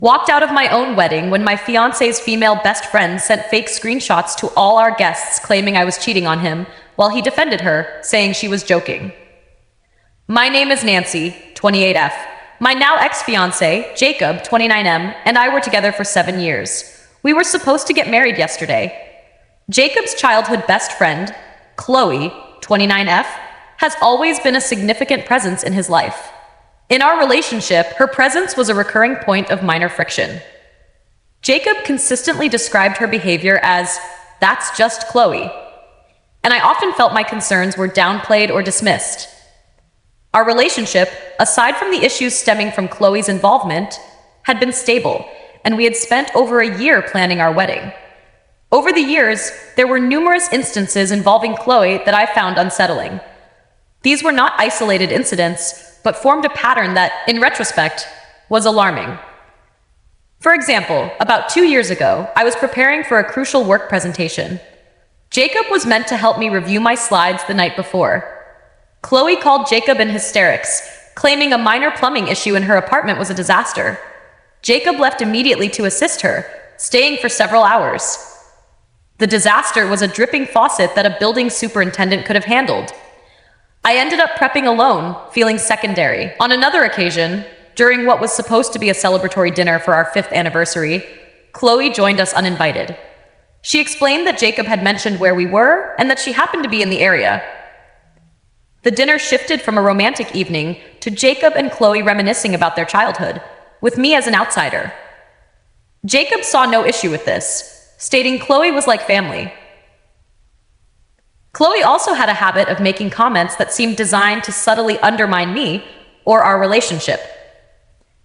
Walked out of my own wedding when my fiancé's female best friend sent fake screenshots to all our guests claiming I was cheating on him, while he defended her, saying she was joking. My name is Nancy, 28F. My now ex-fiancé, Jacob, 29M, and I were together for 7 years. We were supposed to get married yesterday. Jacob's childhood best friend, Chloe, 29F, has always been a significant presence in his life. In our relationship, her presence was a recurring point of minor friction. Jacob consistently described her behavior as, "That's just Chloe," and I often felt my concerns were downplayed or dismissed. Our relationship, aside from the issues stemming from Chloe's involvement, had been stable, and we had spent over a year planning our wedding. Over the years, there were numerous instances involving Chloe that I found unsettling. These were not isolated incidents, but formed a pattern that, in retrospect, was alarming. For example, about 2 years ago, I was preparing for a crucial work presentation. Jacob was meant to help me review my slides the night before. Chloe called Jacob in hysterics, claiming a minor plumbing issue in her apartment was a disaster. Jacob left immediately to assist her, staying for several hours. The disaster was a dripping faucet that a building superintendent could have handled. I ended up prepping alone, feeling secondary. On another occasion, during what was supposed to be a celebratory dinner for our 5th anniversary, Chloe joined us uninvited. She explained that Jacob had mentioned where we were and that she happened to be in the area. The dinner shifted from a romantic evening to Jacob and Chloe reminiscing about their childhood, with me as an outsider. Jacob saw no issue with this, stating Chloe was like family. Chloe also had a habit of making comments that seemed designed to subtly undermine me or our relationship.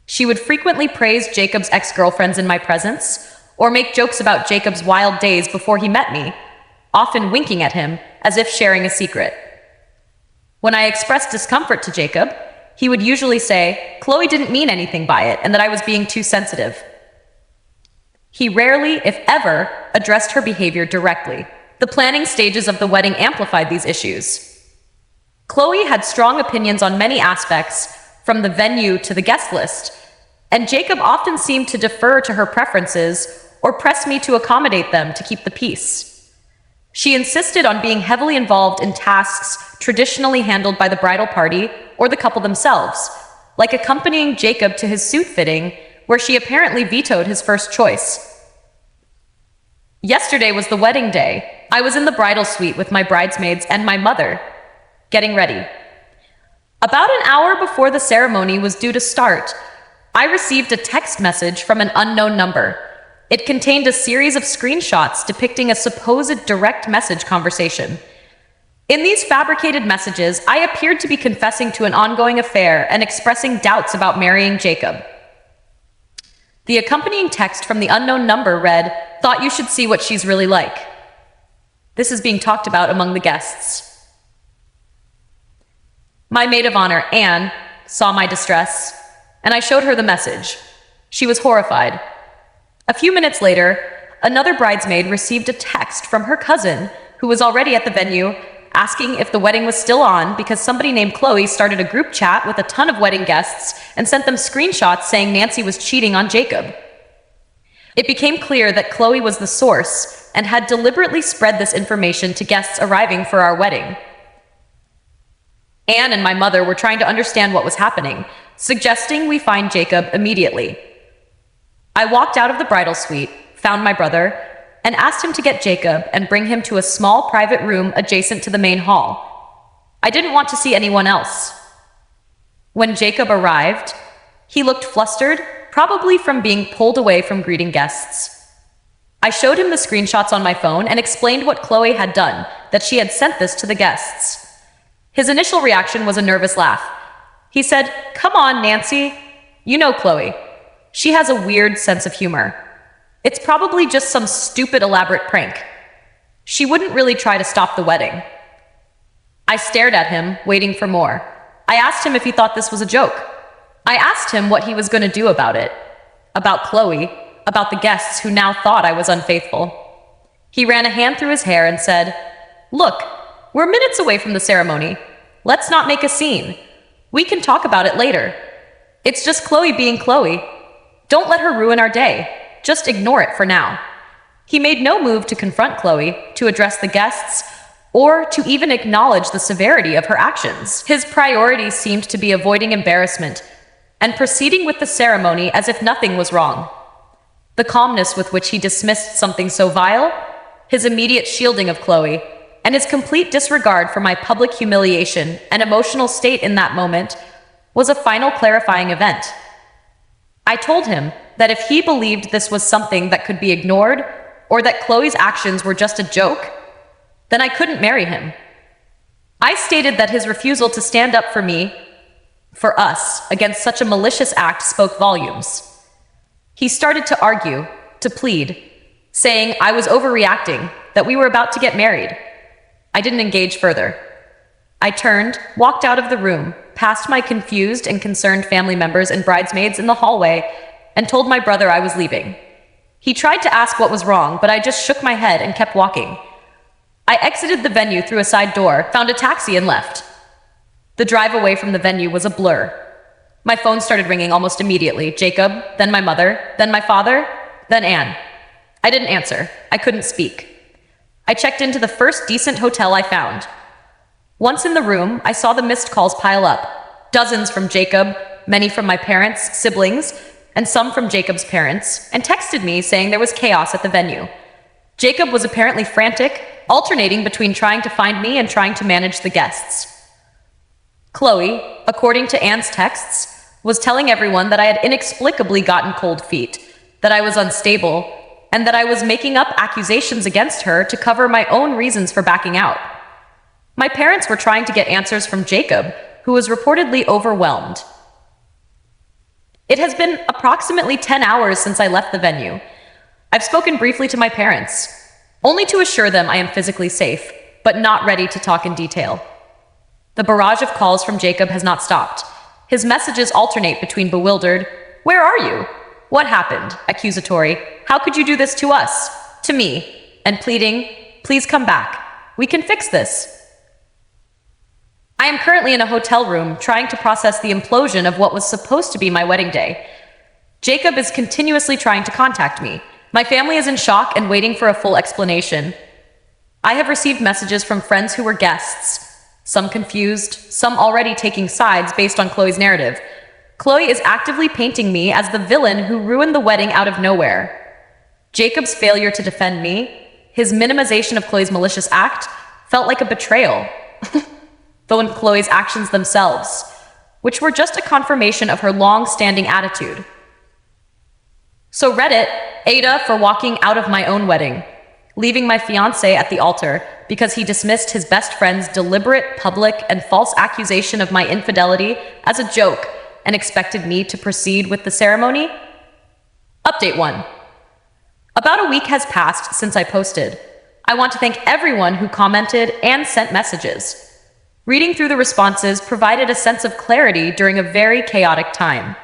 She would frequently praise Jacob's ex-girlfriends in my presence, or make jokes about Jacob's wild days before he met me, often winking at him as if sharing a secret. When I expressed discomfort to Jacob, he would usually say, Chloe didn't mean anything by it and that I was being too sensitive. He rarely, if ever, addressed her behavior directly. The planning stages of the wedding amplified these issues. Chloe had strong opinions on many aspects, from the venue to the guest list, and Jacob often seemed to defer to her preferences or press me to accommodate them to keep the peace. She insisted on being heavily involved in tasks traditionally handled by the bridal party or the couple themselves, like accompanying Jacob to his suit fitting, where she apparently vetoed his first choice. Yesterday was the wedding day. I was in the bridal suite with my bridesmaids and my mother, getting ready. About an hour before the ceremony was due to start, I received a text message from an unknown number. It contained a series of screenshots depicting a supposed direct message conversation. In these fabricated messages, I appeared to be confessing to an ongoing affair and expressing doubts about marrying Jacob. The accompanying text from the unknown number read, "Thought you should see what she's really like." This is being talked about among the guests. My maid of honor, Anne, saw my distress, and I showed her the message. She was horrified. A few minutes later, another bridesmaid received a text from her cousin, who was already at the venue, asking if the wedding was still on because somebody named Chloe started a group chat with a ton of wedding guests and sent them screenshots saying Nancy was cheating on Jacob. It became clear that Chloe was the source and had deliberately spread this information to guests arriving for our wedding. Anne and my mother were trying to understand what was happening, suggesting we find Jacob immediately. I walked out of the bridal suite, found my brother, and asked him to get Jacob and bring him to a small private room adjacent to the main hall. I didn't want to see anyone else. When Jacob arrived, he looked flustered, probably from being pulled away from greeting guests. I showed him the screenshots on my phone and explained what Chloe had done, that she had sent this to the guests. His initial reaction was a nervous laugh. He said, "Come on, Nancy. You know Chloe. She has a weird sense of humor. It's probably just some stupid elaborate prank. She wouldn't really try to stop the wedding." I stared at him, waiting for more. I asked him if he thought this was a joke. I asked him what he was going to do about it. About Chloe, about the guests who now thought I was unfaithful. He ran a hand through his hair and said, "Look, we're minutes away from the ceremony. Let's not make a scene. We can talk about it later. It's just Chloe being Chloe. Don't let her ruin our day. Just ignore it for now. He made no move to confront Chloe, to address the guests, or to even acknowledge the severity of her actions. His priority seemed to be avoiding embarrassment and proceeding with the ceremony as if nothing was wrong. The calmness with which he dismissed something so vile, his immediate shielding of Chloe, and his complete disregard for my public humiliation and emotional state in that moment was a final clarifying event. I told him that if he believed this was something that could be ignored, or that Chloe's actions were just a joke, then I couldn't marry him. I stated that his refusal to stand up for me, for us, against such a malicious act spoke volumes. He started to argue, to plead, saying I was overreacting, that we were about to get married. I didn't engage further. I turned, walked out of the room, past my confused and concerned family members and bridesmaids in the hallway, and told my brother I was leaving. He tried to ask what was wrong, but I just shook my head and kept walking. I exited the venue through a side door, found a taxi, and left. The drive away from the venue was a blur. My phone started ringing almost immediately. Jacob, then my mother, then my father, then Anne. I didn't answer. I couldn't speak. I checked into the first decent hotel I found. Once in the room, I saw the missed calls pile up. Dozens from Jacob, many from my parents, siblings, and some from Jacob's parents, and texted me saying there was chaos at the venue. Jacob was apparently frantic, alternating between trying to find me and trying to manage the guests. Chloe, according to Anne's texts, was telling everyone that I had inexplicably gotten cold feet, that I was unstable, and that I was making up accusations against her to cover my own reasons for backing out. My parents were trying to get answers from Jacob, who was reportedly overwhelmed. It has been approximately 10 hours since I left the venue. I've spoken briefly to my parents, only to assure them I am physically safe, but not ready to talk in detail. The barrage of calls from Jacob has not stopped. His messages alternate between bewildered, "Where are you? What happened?" accusatory, "How could you do this to us?" to me, and pleading, "Please come back. We can fix this." I am currently in a hotel room trying to process the implosion of what was supposed to be my wedding day. Jacob is continuously trying to contact me. My family is in shock and waiting for a full explanation. I have received messages from friends who were guests, some confused, some already taking sides based on Chloe's narrative. Chloe is actively painting me as the villain who ruined the wedding out of nowhere. Jacob's failure to defend me, his minimization of Chloe's malicious act, felt like a betrayal, though in Chloe's actions themselves, which were just a confirmation of her long-standing attitude. So Reddit, AITA for walking out of my own wedding, leaving my fiancé at the altar because he dismissed his best friend's deliberate, public, and false accusation of my infidelity as a joke and expected me to proceed with the ceremony? Update 1. About a week has passed since I posted. I want to thank everyone who commented and sent messages. Reading through the responses provided a sense of clarity during a very chaotic time.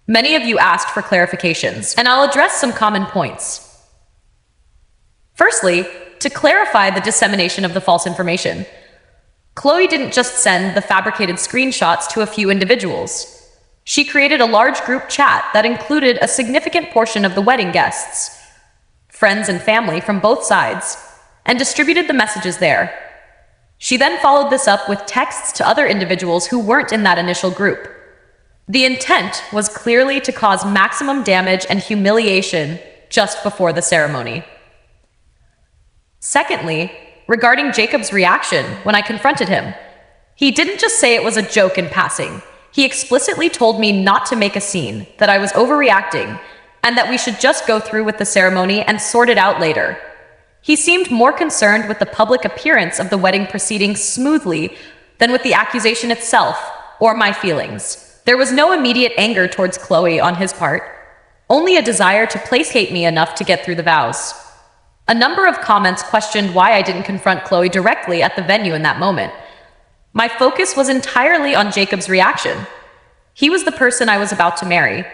Many of you asked for clarifications, and I'll address some common points. Firstly, to clarify the dissemination of the false information. Chloe didn't just send the fabricated screenshots to a few individuals. She created a large group chat that included a significant portion of the wedding guests, friends and family from both sides, and distributed the messages there. She then followed this up with texts to other individuals who weren't in that initial group. The intent was clearly to cause maximum damage and humiliation just before the ceremony. Secondly, regarding Jacob's reaction when I confronted him, he didn't just say it was a joke in passing. He explicitly told me not to make a scene, that I was overreacting, and that we should just go through with the ceremony and sort it out later. He seemed more concerned with the public appearance of the wedding proceeding smoothly than with the accusation itself or my feelings. There was no immediate anger towards Chloe on his part, only a desire to placate me enough to get through the vows. A number of comments questioned why I didn't confront Chloe directly at the venue in that moment. My focus was entirely on Jacob's reaction. He was the person I was about to marry,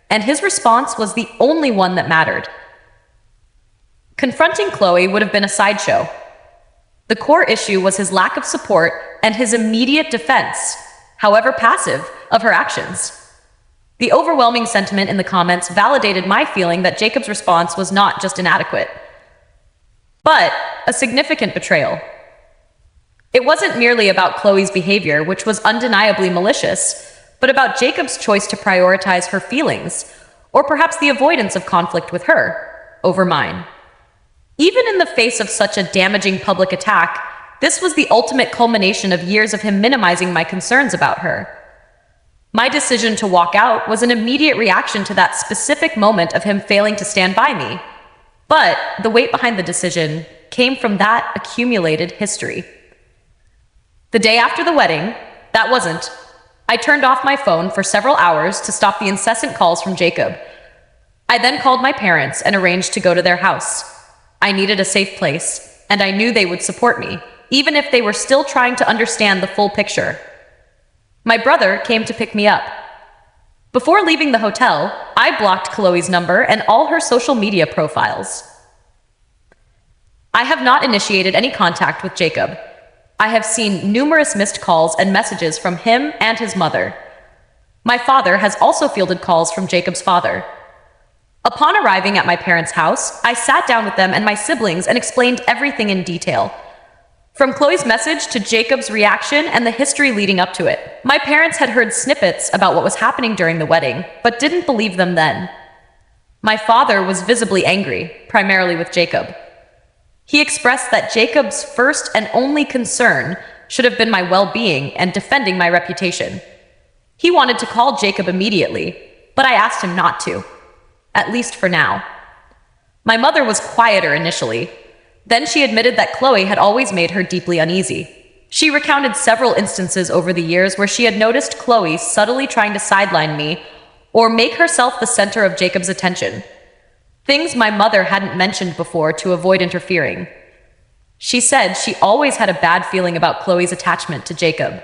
and his response was the only one that mattered. Confronting Chloe would have been a sideshow. The core issue was his lack of support and his immediate defense, however passive, of her actions. The overwhelming sentiment in the comments validated my feeling that Jacob's response was not just inadequate, but a significant betrayal. It wasn't merely about Chloe's behavior, which was undeniably malicious, but about Jacob's choice to prioritize her feelings, or perhaps the avoidance of conflict with her, over mine. Even in the face of such a damaging public attack, this was the ultimate culmination of years of him minimizing my concerns about her. My decision to walk out was an immediate reaction to that specific moment of him failing to stand by me. But the weight behind the decision came from that accumulated history. The day after the wedding, I turned off my phone for several hours to stop the incessant calls from Jacob. I then called my parents and arranged to go to their house. I needed a safe place, and I knew they would support me, even if they were still trying to understand the full picture. My brother came to pick me up. Before leaving the hotel, I blocked Chloe's number and all her social media profiles. I have not initiated any contact with Jacob. I have seen numerous missed calls and messages from him and his mother. My father has also fielded calls from Jacob's father. Upon arriving at my parents' house, I sat down with them and my siblings and explained everything in detail. From Chloe's message to Jacob's reaction and the history leading up to it. My parents had heard snippets about what was happening during the wedding, but didn't believe them then. My father was visibly angry, primarily with Jacob. He expressed that Jacob's first and only concern should have been my well-being and defending my reputation. He wanted to call Jacob immediately, but I asked him not to, at least for now. My mother was quieter initially. Then she admitted that Chloe had always made her deeply uneasy. She recounted several instances over the years where she had noticed Chloe subtly trying to sideline me or make herself the center of Jacob's attention. Things my mother hadn't mentioned before to avoid interfering. She said she always had a bad feeling about Chloe's attachment to Jacob.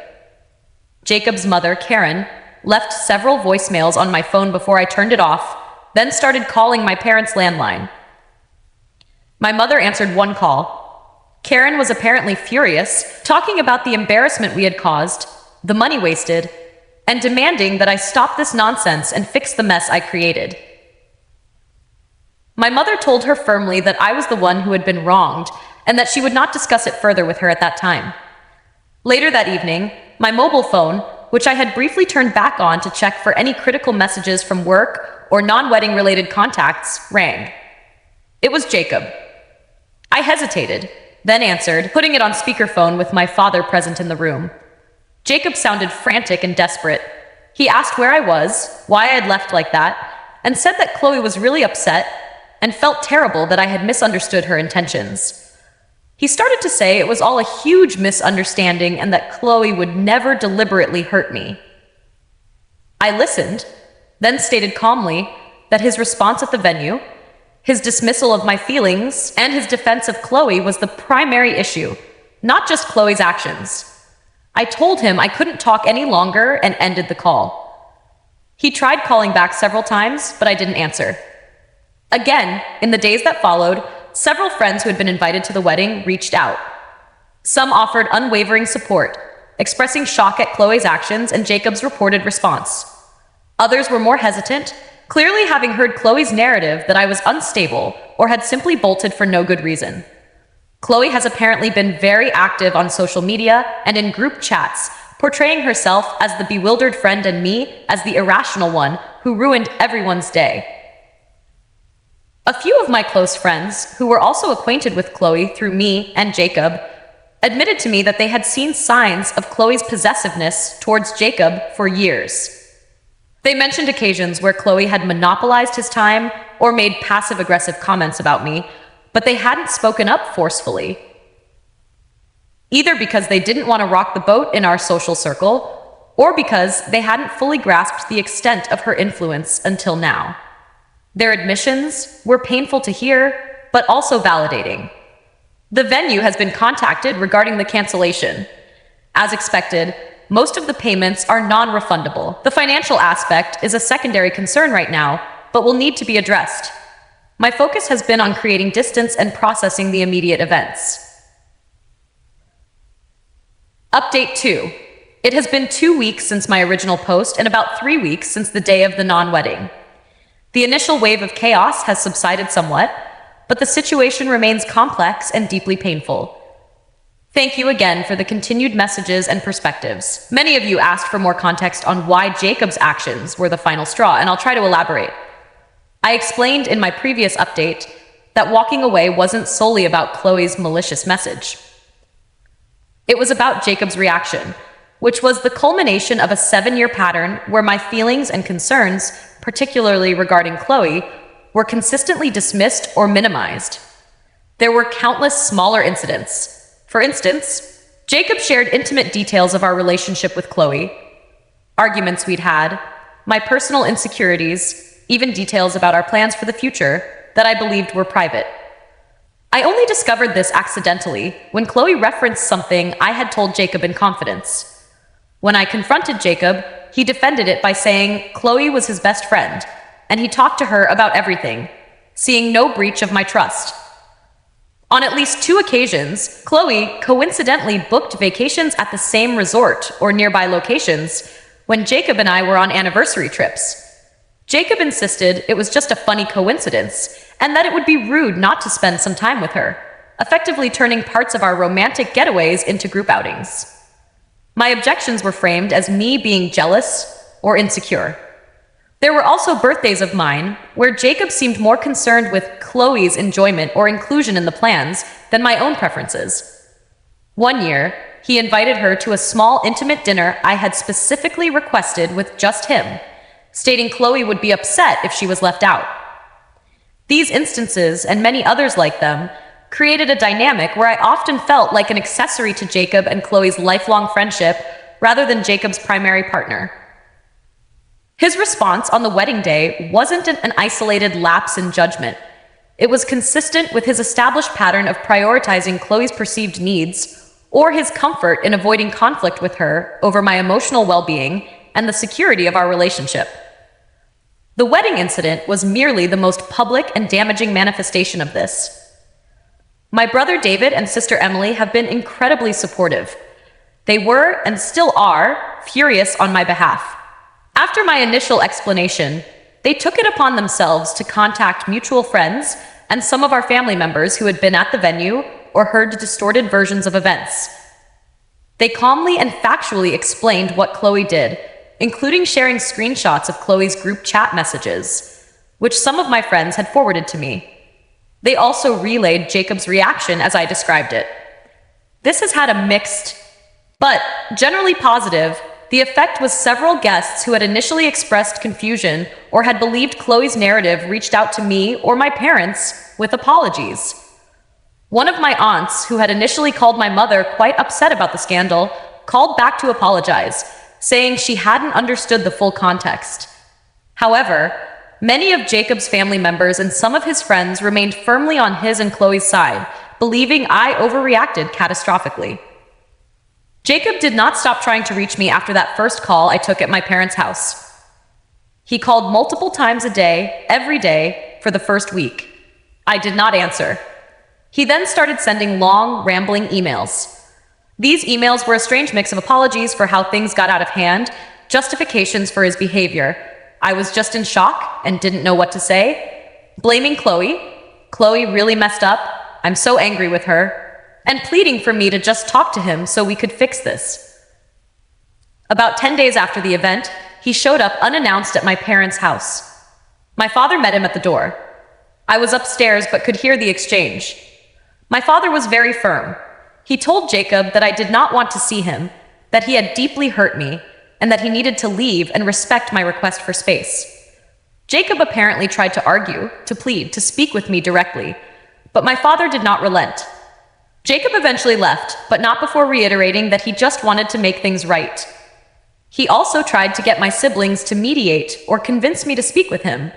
Jacob's mother, Karen, left several voicemails on my phone before I turned it off, then started calling my parents' landline. My mother answered one call. Karen was apparently furious, talking about the embarrassment we had caused, the money wasted, and demanding that I stop this nonsense and fix the mess I created. My mother told her firmly that I was the one who had been wronged and that she would not discuss it further with her at that time. Later that evening, my mobile phone, which I had briefly turned back on to check for any critical messages from work or non-wedding related contacts, rang. It was Jacob. I hesitated, then answered, putting it on speakerphone with my father present in the room. Jacob sounded frantic and desperate. He asked where I was, why I had left like that, and said that Chloe was really upset and felt terrible that I had misunderstood her intentions. He started to say it was all a huge misunderstanding and that Chloe would never deliberately hurt me. I listened, then stated calmly that his response at the venue, his dismissal of my feelings, and his defense of Chloe was the primary issue, not just Chloe's actions. I told him I couldn't talk any longer and ended the call. He tried calling back several times, but I didn't answer. Again, in the days that followed, several friends who had been invited to the wedding reached out. Some offered unwavering support, expressing shock at Chloe's actions and Jacob's reported response. Others were more hesitant, clearly having heard Chloe's narrative that I was unstable or had simply bolted for no good reason. Chloe has apparently been very active on social media and in group chats, portraying herself as the bewildered friend and me as the irrational one who ruined everyone's day. A few of my close friends, who were also acquainted with Chloe through me and Jacob, admitted to me that they had seen signs of Chloe's possessiveness towards Jacob for years. They mentioned occasions where Chloe had monopolized his time or made passive-aggressive comments about me, but they hadn't spoken up forcefully. Either because they didn't want to rock the boat in our social circle, or because they hadn't fully grasped the extent of her influence until now. Their admissions were painful to hear, but also validating. The venue has been contacted regarding the cancellation. As expected, most of the payments are non-refundable. The financial aspect is a secondary concern right now, but will need to be addressed. My focus has been on creating distance and processing the immediate events. Update 2. It has been 2 weeks since my original post and about 3 weeks since the day of the non-wedding. The initial wave of chaos has subsided somewhat, but the situation remains complex and deeply painful. Thank you again for the continued messages and perspectives. Many of you asked for more context on why Jacob's actions were the final straw, and I'll try to elaborate. I explained in my previous update that walking away wasn't solely about Chloe's malicious message. It was about Jacob's reaction, which was the culmination of a 7-year pattern where my feelings and concerns, particularly regarding Chloe, were consistently dismissed or minimized. There were countless smaller incidents. For instance, Jacob shared intimate details of our relationship with Chloe, arguments we'd had, my personal insecurities, even details about our plans for the future that I believed were private. I only discovered this accidentally when Chloe referenced something I had told Jacob in confidence. When I confronted Jacob, he defended it by saying Chloe was his best friend, and he talked to her about everything, seeing no breach of my trust. On at least 2 occasions, Chloe coincidentally booked vacations at the same resort or nearby locations when Jacob and I were on anniversary trips. Jacob insisted it was just a funny coincidence and that it would be rude not to spend some time with her, effectively turning parts of our romantic getaways into group outings. My objections were framed as me being jealous or insecure. There were also birthdays of mine where Jacob seemed more concerned with Chloe's enjoyment or inclusion in the plans than my own preferences. One year, he invited her to a small intimate dinner I had specifically requested with just him, stating Chloe would be upset if she was left out. These instances, and many others like them, created a dynamic where I often felt like an accessory to Jacob and Chloe's lifelong friendship rather than Jacob's primary partner. His response on the wedding day wasn't an isolated lapse in judgment. It was consistent with his established pattern of prioritizing Chloe's perceived needs or his comfort in avoiding conflict with her over my emotional well-being and the security of our relationship. The wedding incident was merely the most public and damaging manifestation of this. My brother David and sister Emily have been incredibly supportive. They were, and still are, furious on my behalf. After my initial explanation, they took it upon themselves to contact mutual friends and some of our family members who had been at the venue or heard distorted versions of events. They calmly and factually explained what Chloe did, including sharing screenshots of Chloe's group chat messages, which some of my friends had forwarded to me. They also relayed Jacob's reaction as I described it. This has had a mixed, but generally positive. The effect was several guests who had initially expressed confusion or had believed Chloe's narrative reached out to me or my parents with apologies. One of my aunts, who had initially called my mother quite upset about the scandal, called back to apologize, saying she hadn't understood the full context. However, many of Jacob's family members and some of his friends remained firmly on his and Chloe's side, believing I overreacted catastrophically. Jacob did not stop trying to reach me after that first call I took at my parents' house. He called multiple times a day, every day, for the first week. I did not answer. He then started sending long, rambling emails. These emails were a strange mix of apologies for how things got out of hand, justifications for his behavior. I was just in shock and didn't know what to say, blaming Chloe. Chloe really messed up. I'm so angry with her. And pleading for me to just talk to him so we could fix this. About 10 days after the event, he showed up unannounced at my parents' house. My father met him at the door. I was upstairs but could hear the exchange. My father was very firm. He told Jacob that I did not want to see him, that he had deeply hurt me, and that he needed to leave and respect my request for space. Jacob apparently tried to argue, to plead, to speak with me directly, but my father did not relent. Jacob eventually left, but not before reiterating that he just wanted to make things right. He also tried to get my siblings to mediate or convince me to speak with him,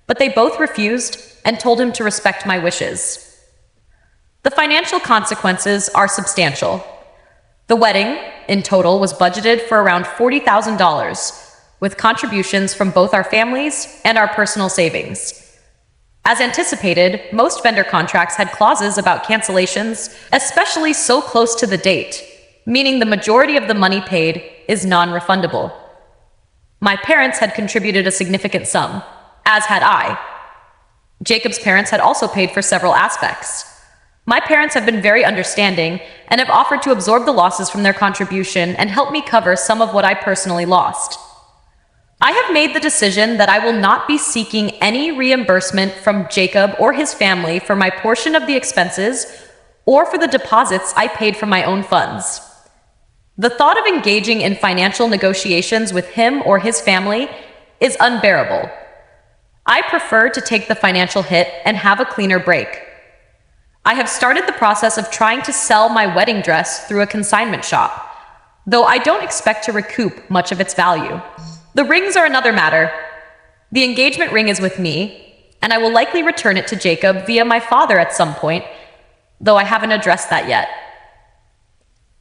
but they both refused and told him to respect my wishes. The financial consequences are substantial. The wedding, in total, was budgeted for around $40,000, with contributions from both our families and our personal savings. As anticipated, most vendor contracts had clauses about cancellations, especially so close to the date, meaning the majority of the money paid is non-refundable. My parents had contributed a significant sum, as had I. Jacob's parents had also paid for several aspects. My parents have been very understanding and have offered to absorb the losses from their contribution and help me cover some of what I personally lost. I have made the decision that I will not be seeking any reimbursement from Jacob or his family for my portion of the expenses or for the deposits I paid from my own funds. The thought of engaging in financial negotiations with him or his family is unbearable. I prefer to take the financial hit and have a cleaner break. I have started the process of trying to sell my wedding dress through a consignment shop, though I don't expect to recoup much of its value. The rings are another matter. The engagement ring is with me, and I will likely return it to Jacob via my father at some point, though I haven't addressed that yet.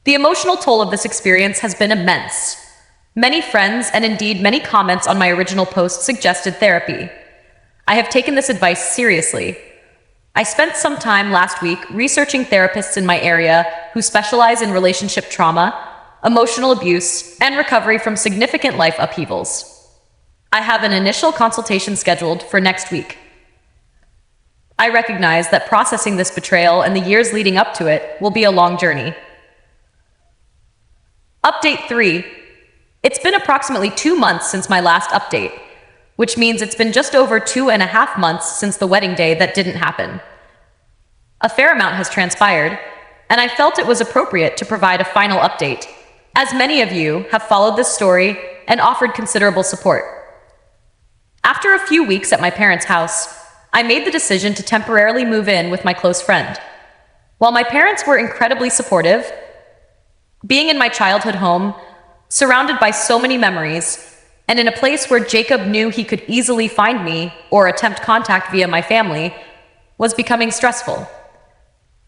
The emotional toll of this experience has been immense. Many friends, and indeed many comments on my original post, suggested therapy. I have taken this advice seriously. I spent some time last week researching therapists in my area who specialize in relationship trauma, emotional abuse, and recovery from significant life upheavals. I have an initial consultation scheduled for next week. I recognize that processing this betrayal and the years leading up to it will be a long journey. Update 3. It's been approximately 2 months since my last update, which means it's been just over 2.5 months since the wedding day that didn't happen. A fair amount has transpired, and I felt it was appropriate to provide a final update, as many of you have followed this story and offered considerable support. After a few weeks at my parents' house, I made the decision to temporarily move in with my close friend. While my parents were incredibly supportive, being in my childhood home, surrounded by so many memories, and in a place where Jacob knew he could easily find me or attempt contact via my family, was becoming stressful.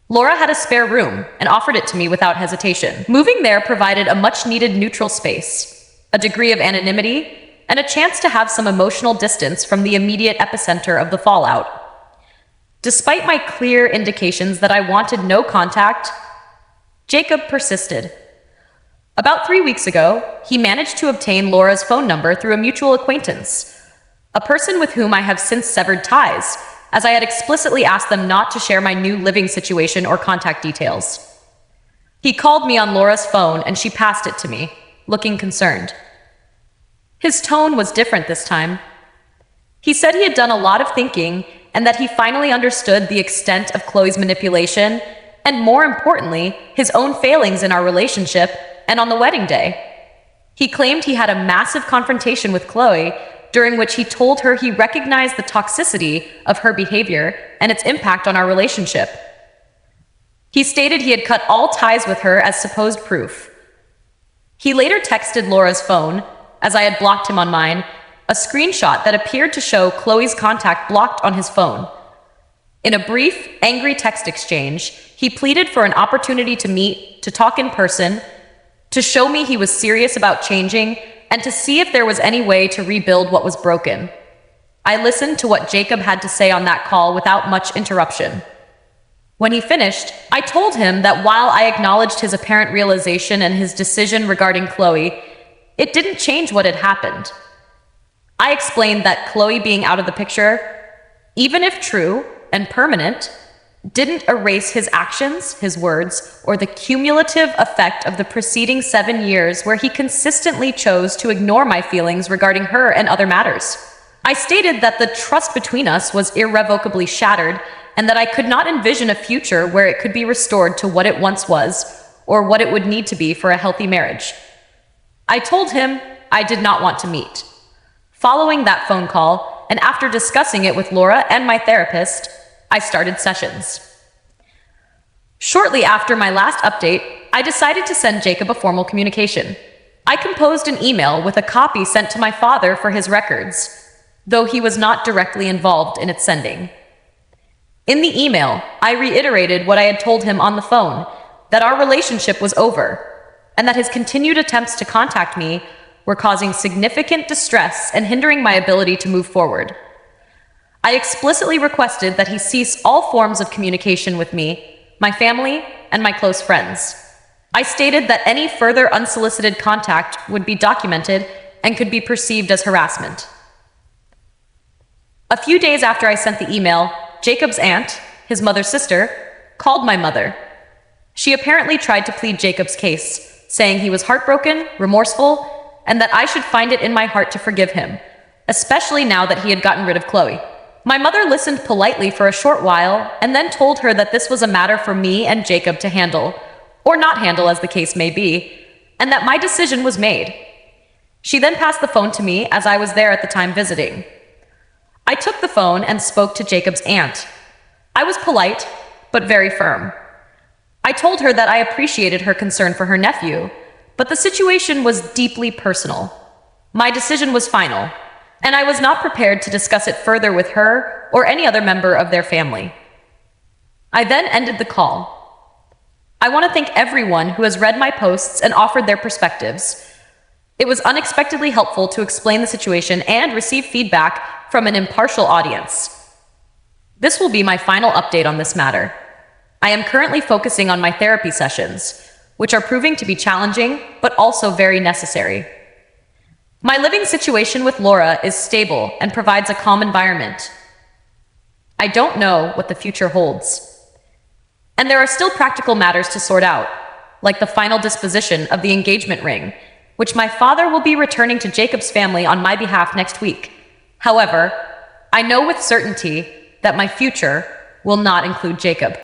Laura had a spare room and offered it to me without hesitation. Moving there provided a much-needed neutral space, a degree of anonymity, and a chance to have some emotional distance from the immediate epicenter of the fallout. Despite my clear indications that I wanted no contact, Jacob persisted. About 3 weeks ago, he managed to obtain Laura's phone number through a mutual acquaintance, a person with whom I have since severed ties, as I had explicitly asked them not to share my new living situation or contact details. He called me on Laura's phone and she passed it to me, looking concerned. His tone was different this time. He said he had done a lot of thinking and that he finally understood the extent of Chloe's manipulation and, more importantly, his own failings in our relationship and on the wedding day. He claimed he had a massive confrontation with Chloe, during which he told her he recognized the toxicity of her behavior and its impact on our relationship. He stated he had cut all ties with her as supposed proof. He later texted Laura's phone, as I had blocked him on mine, a screenshot that appeared to show Chloe's contact blocked on his phone. In a brief, angry text exchange, he pleaded for an opportunity to meet, to talk in person, to show me he was serious about changing, and to see if there was any way to rebuild what was broken. I listened to what Jacob had to say on that call without much interruption. When he finished, I told him that while I acknowledged his apparent realization and his decision regarding Chloe, it didn't change what had happened. I explained that Chloe being out of the picture, even if true and permanent, didn't erase his actions, his words, or the cumulative effect of the preceding 7 years where he consistently chose to ignore my feelings regarding her and other matters. I stated that the trust between us was irrevocably shattered and that I could not envision a future where it could be restored to what it once was or what it would need to be for a healthy marriage. I told him I did not want to meet. Following that phone call, and after discussing it with Laura and my therapist, I started sessions. Shortly after my last update, I decided to send Jacob a formal communication. I composed an email with a copy sent to my father for his records, though he was not directly involved in its sending. In the email, I reiterated what I had told him on the phone, that our relationship was over, and that his continued attempts to contact me were causing significant distress and hindering my ability to move forward. I explicitly requested that he cease all forms of communication with me, my family, and my close friends. I stated that any further unsolicited contact would be documented and could be perceived as harassment. A few days after I sent the email, Jacob's aunt, his mother's sister, called my mother. She apparently tried to plead Jacob's case, saying he was heartbroken, remorseful, and that I should find it in my heart to forgive him, especially now that he had gotten rid of Chloe. My mother listened politely for a short while and then told her that this was a matter for me and Jacob to handle, or not handle as the case may be, and that my decision was made. She then passed the phone to me as I was there at the time visiting. I took the phone and spoke to Jacob's aunt. I was polite, but very firm. I told her that I appreciated her concern for her nephew, but the situation was deeply personal. My decision was final, and I was not prepared to discuss it further with her or any other member of their family. I then ended the call. I want to thank everyone who has read my posts and offered their perspectives. It was unexpectedly helpful to explain the situation and receive feedback from an impartial audience. This will be my final update on this matter. I am currently focusing on my therapy sessions, which are proving to be challenging, but also very necessary. My living situation with Laura is stable and provides a calm environment. I don't know what the future holds. And there are still practical matters to sort out, like the final disposition of the engagement ring, which my father will be returning to Jacob's family on my behalf next week. However, I know with certainty that my future will not include Jacob.